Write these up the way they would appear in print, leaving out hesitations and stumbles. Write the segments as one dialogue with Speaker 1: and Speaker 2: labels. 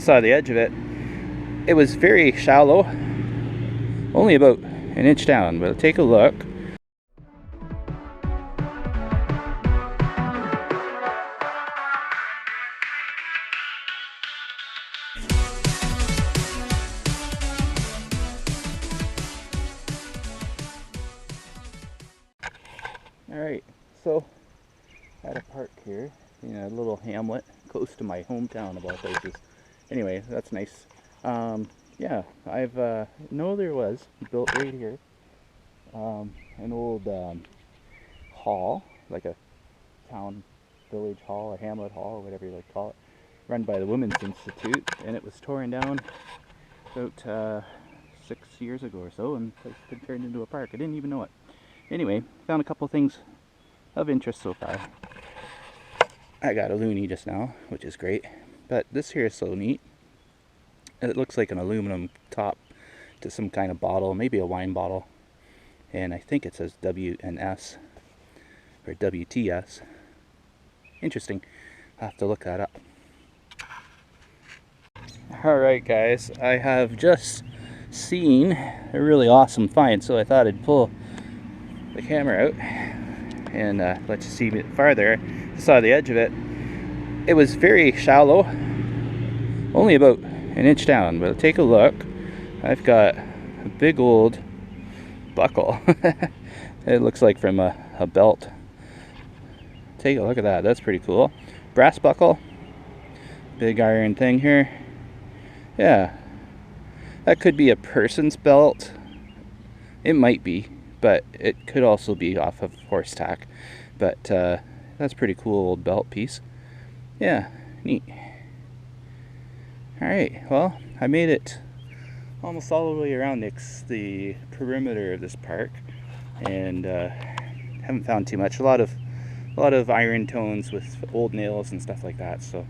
Speaker 1: saw the edge of it. It was very shallow, only about an inch down, but take a look. Alright, so at a park here in a little hamlet close to my hometown of all places. Anyway, that's nice. Yeah, I've know there was built right here an old hall, like a town village hall or hamlet hall or whatever you like to call it, run by the Women's Institute, and it was torn down about 6 years ago or so, and it's been turned into a park. I didn't even know it. Anyway, found a couple things of interest so far. I got a loonie just now, which is great, but this here is so neat. It looks like an aluminum top to some kind of bottle, maybe a wine bottle, and I think it says W&S or WTS. Interesting. I'll have to look that up. Alright guys, I have just seen a really awesome find, so I thought I'd pull the camera out and let you see a bit farther. I saw the edge of it. It was very shallow, only about an inch down, but take a look. I've got a big old buckle. It looks like from a belt. Take a look at that, that's pretty cool. Brass buckle, big iron thing here. Yeah, that could be a person's belt. It might be, but it could also be off of horse tack. But that's a pretty cool old belt piece. Yeah, neat. Alright, well, I made it almost all the way around the perimeter of this park, and haven't found too much. A lot of iron tones with old nails and stuff like that. So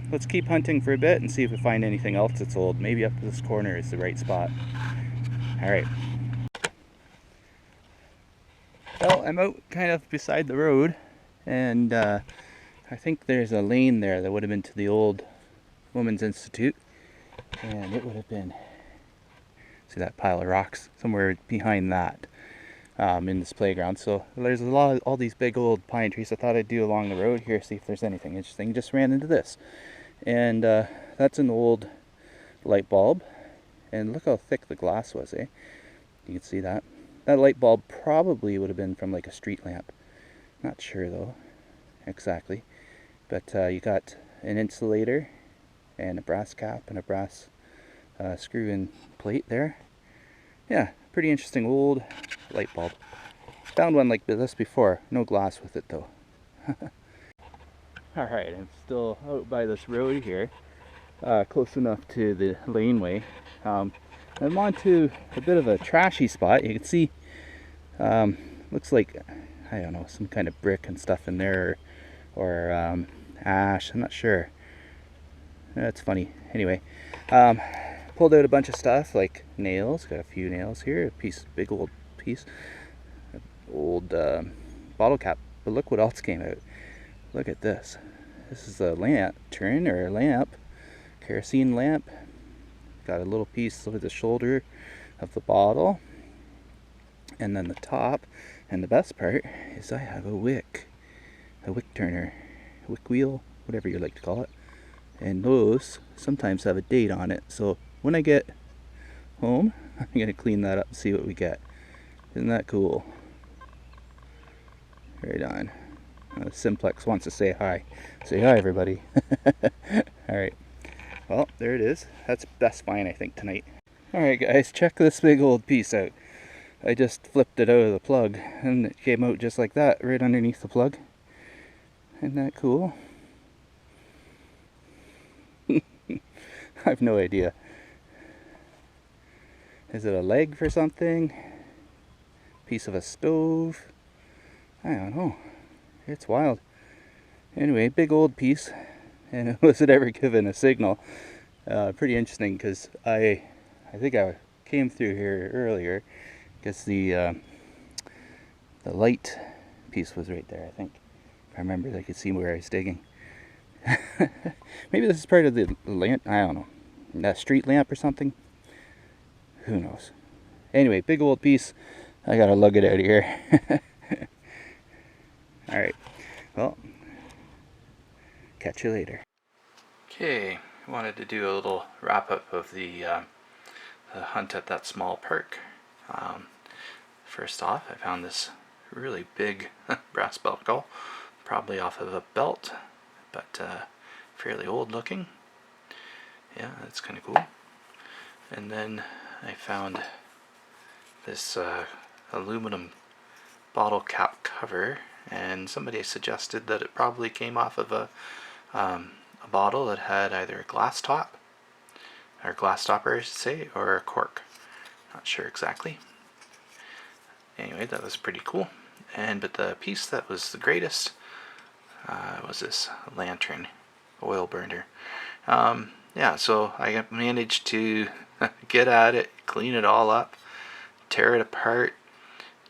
Speaker 1: let's keep hunting for a bit and see if we find anything else that's old. Maybe up to this corner is the right spot. Alright. Well, I'm out kind of beside the road, and I think there's a lane there that would have been to the old Women's Institute, and it would have been, see that pile of rocks somewhere behind that in this playground. So there's all these big old pine trees. I thought I'd do along the road here, see if there's anything interesting. Just ran into this, and that's an old light bulb, and look how thick the glass was, eh? You can see that. That light bulb probably would have been from like a street lamp. Not sure though exactly, but you got an insulator and a brass cap and a brass screw-in plate there. Yeah, pretty interesting old light bulb. Found one like this before. No glass with it though. Alright, I'm still out by this road here, close enough to the laneway. I'm onto a bit of a trashy spot. You can see, looks like, I don't know, some kind of brick and stuff in there, or ash, I'm not sure. That's funny. Anyway, pulled out a bunch of stuff like nails. Got a few nails here. A piece, big old piece, old bottle cap. But look what else came out. Look at this. This is a lantern or a lamp, kerosene lamp. Got a little piece over the shoulder of the bottle, and then the top. And the best part is I have a wick turner, a wick wheel, whatever you like to call it. And those sometimes have a date on it. So when I get home, I'm gonna clean that up and see what we get. Isn't that cool? Right on. Simplex wants to say hi. Say hi, everybody. Alright. Well, there it is. That's best find, I think, tonight. Alright guys, check this big old piece out. I just flipped it out of the plug, and it came out just like that, right underneath the plug. Isn't that cool? I have no idea. Is it a leg for something? Piece of a stove? I don't know. It's wild. Anyway, big old piece. And was it ever given a signal? Pretty interesting, because I think I came through here earlier because the light piece was right there, I think. If I remember, I could see where I was digging. Maybe this is part of the lamp, I don't know, that street lamp or something. Who knows? Anyway, big old piece. I gotta lug it out of here. Alright, well, catch you later. Okay, I wanted to do a little wrap up of the hunt at that small park. First off, I found this really big brass buckle, probably off of a belt, but fairly old looking. Yeah, that's kind of cool. And then I found this aluminum bottle cap cover, and somebody suggested that it probably came off of a bottle that had either a glass top, or glass stopper I should say, or a cork. Not sure exactly. Anyway, that was pretty cool. But the piece that was the greatest was this lantern oil burner. Yeah, so I managed to get at it, clean it all up, tear it apart,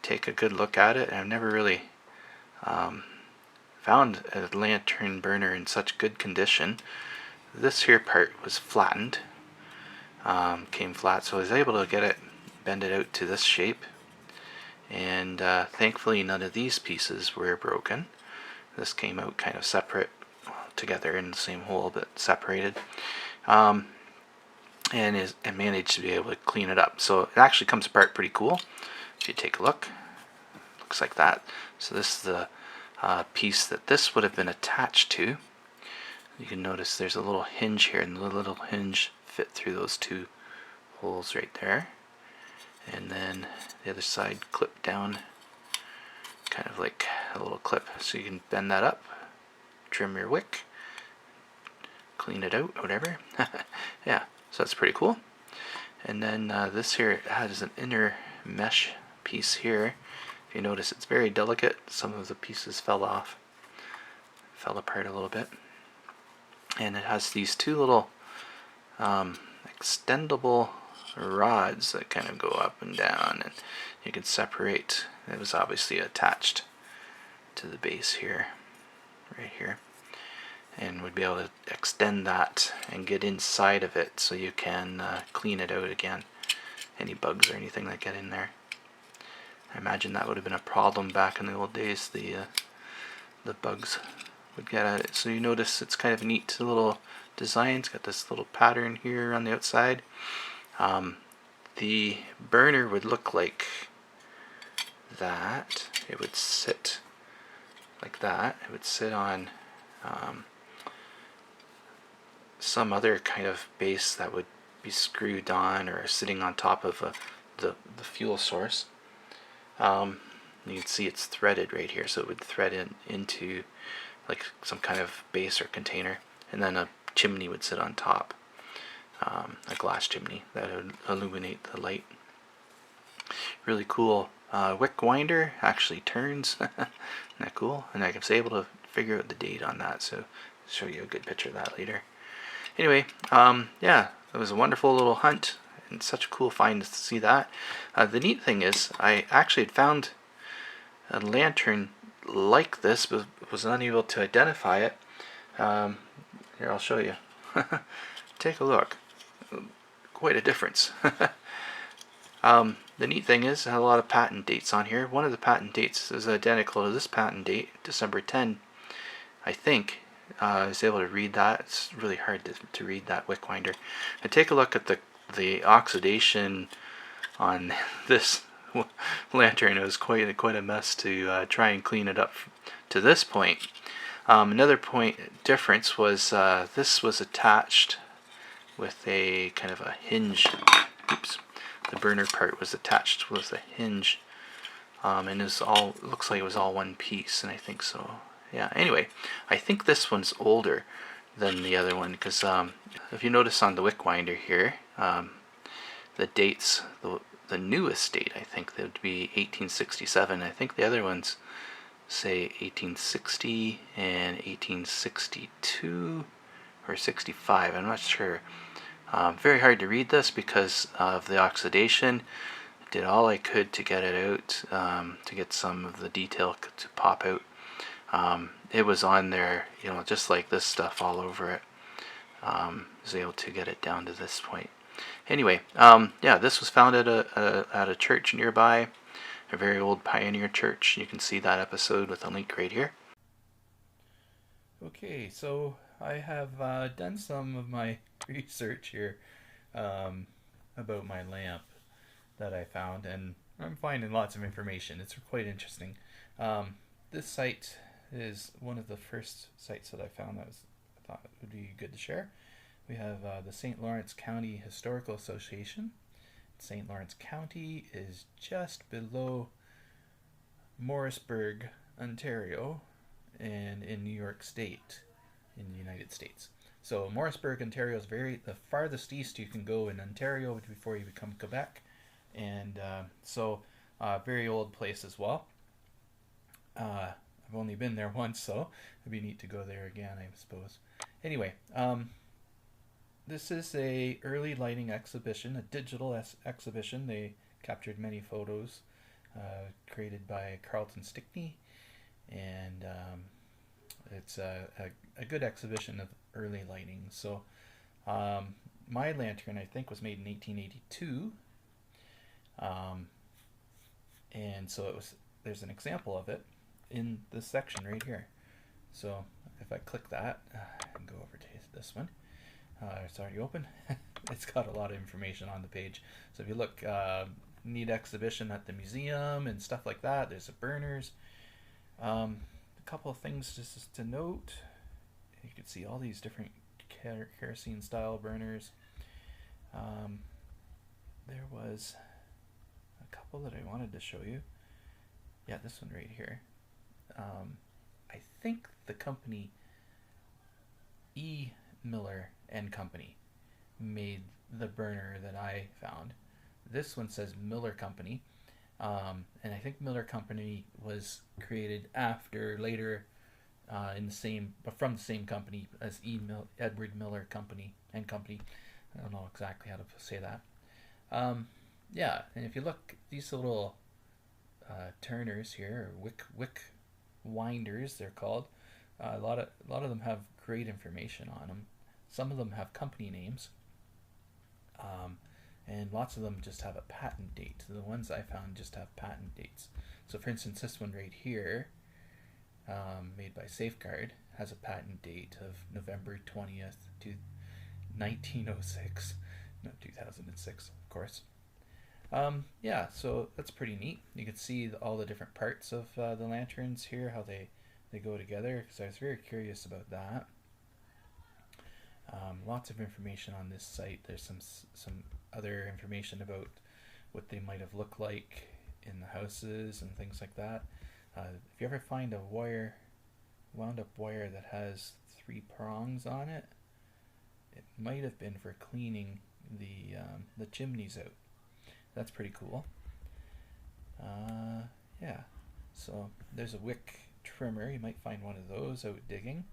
Speaker 1: take a good look at it. I've never really found a lantern burner in such good condition. This here part was flattened, came flat, so I was able to get it, bend it out to this shape. And thankfully none of these pieces were broken. This came out kind of separate, together in the same hole but separated. And managed to be able to clean it up. So it actually comes apart pretty cool. If you take a look, looks like that. So this is the piece that this would have been attached to. You can notice there's a little hinge here, and the little hinge fit through those two holes right there. And then the other side clipped down, kind of like a little clip, so you can bend that up, trim your wick, clean it out, whatever. Yeah, so that's pretty cool. And then this here has an inner mesh piece here. If you notice, it's very delicate. Some of the pieces fell apart a little bit. And it has these two little extendable rods that kind of go up and down, and you can separate. It was obviously attached to the base here, right here, and would be able to extend that and get inside of it so you can clean it out again, any bugs or anything that get in there. I imagine that would have been a problem back in the old days. The bugs would get at it. So you notice it's kind of a neat little design. It's got this little pattern here on the outside. The burner would look like that. It would sit like that. It would sit on some other kind of base that would be screwed on or sitting on top of the fuel source. You can see it's threaded right here, so it would thread into like some kind of base or container, and then a chimney would sit on top, a glass chimney that would illuminate the light. Really cool. Wick winder actually turns. Isn't that cool? And I was able to figure out the date on that, so I'll show you a good picture of that later. Anyway, yeah, it was a wonderful little hunt, and such a cool find to see that. The neat thing is, I actually had found a lantern like this, but was unable to identify it. Here, I'll show you. Take a look. Quite a difference. The neat thing is, it had a lot of patent dates on here. One of the patent dates is identical to this patent date, December 10, I think. I was able to read that. It's really hard to read that wick winder. And take a look at the oxidation on this lantern. It was quite a mess to try and clean it up to this point. Another point difference was this was attached with a kind of a hinge. Oops. The burner part was attached with a hinge, and looks like it was all one piece, and I think so. Yeah. Anyway, I think this one's older than the other one, because if you notice on the wick winder here, the dates, the newest date, I think that would be 1867. I think the other ones say 1860 and 1862 or 65. I'm not sure. Very hard to read this because of the oxidation. I did all I could to get it out, to get some of the detail to pop out. it was on there, you know, just like this stuff all over it. Was able to get it down to this point. Anyway, yeah, this was found at a church nearby, a very old pioneer church. You can see that episode with a link right here. Okay, so I have done some of my research here about my lamp that I found, and I'm finding lots of information. It's quite interesting. This site is one of the first sites that I found that I thought would be good to share. We have the St. Lawrence County Historical Association. St. Lawrence County is just below Morrisburg, Ontario, and in New York State, in the United States. So Morrisburg, Ontario is the farthest east you can go in Ontario before you become Quebec, and very old place as well. I've only been there once, so it'd be neat to go there again, I suppose. Anyway, this is a early lighting exhibition, a digital exhibition. They captured many photos created by Carlton Stickney, and it's a good exhibition of early lighting. So my lantern, I think, was made in 1882, and so there's an example of it in this section right here. So if I click that and go over to this one, it's already open. It's got a lot of information on the page. So if you look, neat exhibition at the museum and stuff like that. There's the burners. A couple of things just to note. You can see all these different kerosene style burners. There was a couple that I wanted to show you. Yeah, this one right here. I think the company E. Miller and Company made the burner that I found. This one says Miller Company, and I think Miller Company was created later from the same company as Edward Miller Company and Company. I don't know exactly how to say that. Yeah, and if you look, these little turners here, or wick winders, they're called. A lot of them have great information on them. Some of them have company names, and lots of them just have a patent date. The ones I found just have patent dates. So, for instance, this one right here, made by Safeguard, has a patent date of November 20th to 1906, not 2006, of course. Yeah, so that's pretty neat. You can see all the different parts of the lanterns here, how they go together, because I was very curious about that. Lots of information on this site. There's some other information about what they might have looked like in the houses and things like that. If you ever find a wound up wire that has 3 prongs on it, it might have been for cleaning the chimneys out. That's pretty cool. Yeah, so there's a wick trimmer. You might find one of those out digging.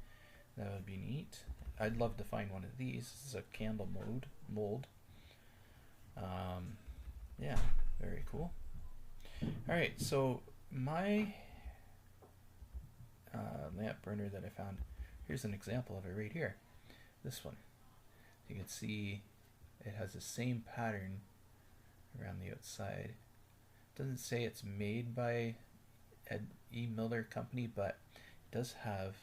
Speaker 1: That would be neat. I'd love to find one of these. This is a candle mold. Yeah, very cool. Alright, so my lamp burner that I found, here's an example of it right here. This one. You can see it has the same pattern around the outside. It doesn't say it's made by E. Miller Company, but it does have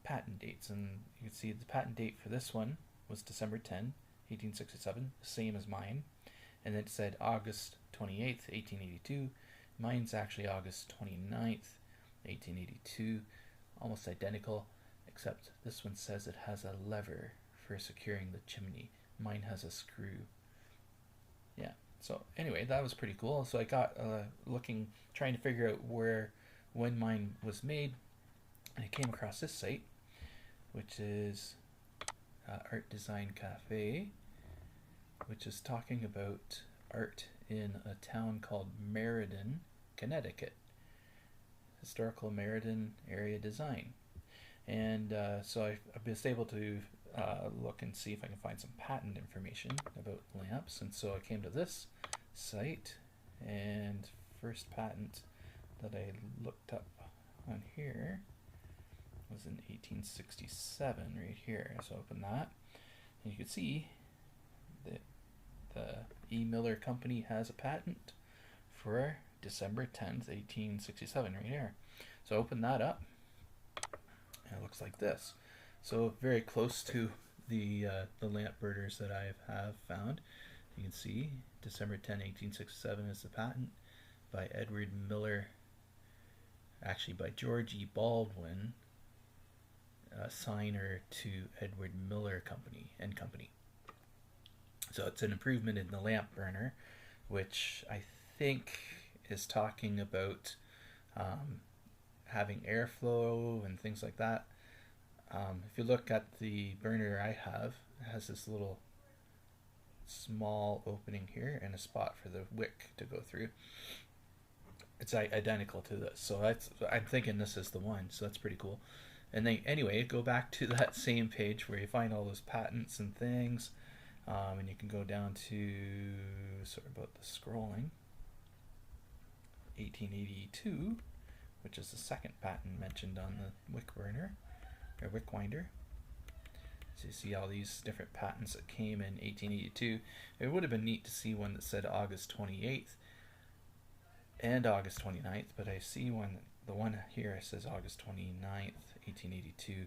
Speaker 1: patent dates, and you can see the patent date for this one was December 10, 1867, same as mine, and then it said August 28th, 1882. Mine's actually August 29th, 1882, almost identical, except this one says it has a lever for securing the chimney. Mine has a screw. Yeah, so anyway, that was pretty cool. So I got trying to figure out when mine was made, and I came across this site, which is Art Design Cafe, which is talking about art in a town called Meriden, Connecticut. Historical Meriden area design. And so I was able to look and see if I can find some patent information about lamps. And so I came to this site, and first patent that I looked up on here was in 1867 right here. So open that, and you can see that the E. Miller Company has a patent for December 10th, 1867 right here. So open that up, and it looks like this. So very close to the lamp burners that I have found. You can see December 10, 1867 is the patent by Edward Miller, actually by George E. Baldwin, signer to Edward Miller Company and Company. So it's an improvement in the lamp burner, which I think is talking about having airflow and things like that. If you look at the burner I have, it has this little small opening here and a spot for the wick to go through. It's identical to this, so I'm thinking this is the one. So that's pretty cool. And then anyway, go back to that same page where you find all those patents and things, and you can go down to, sorry about the scrolling, 1882, which is the second patent mentioned on the wick burner or wick winder. So you see all these different patents that came in 1882. It would have been neat to see one that said August 28th and August 29th, but I see the one here says August 29th, 1882.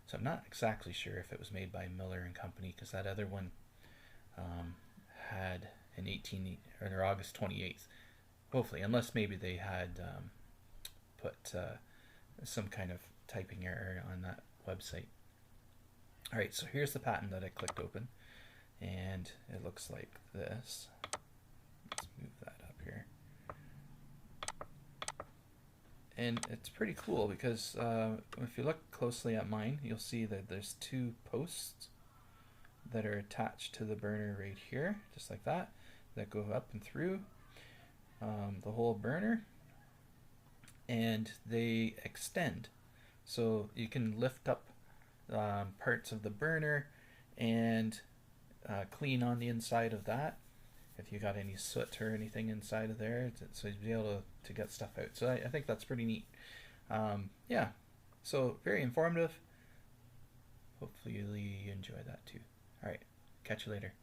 Speaker 1: So I'm not exactly sure if it was made by Miller and Company, because that other one had an August 28th. Hopefully, unless maybe they had put some kind of typing error on that website. Alright, so here's the patent that I clicked open, and it looks like this. Let's move that up here. And it's pretty cool because if you look closely at mine, you'll see that there's two posts that are attached to the burner right here, just like that go up and through the whole burner, and they extend. So you can lift up parts of the burner and clean on the inside of that if you got any soot or anything inside of there, so you'd be able to get stuff out. So I think that's pretty neat. Yeah, so very informative. Hopefully you enjoy that too. Alright, catch you later.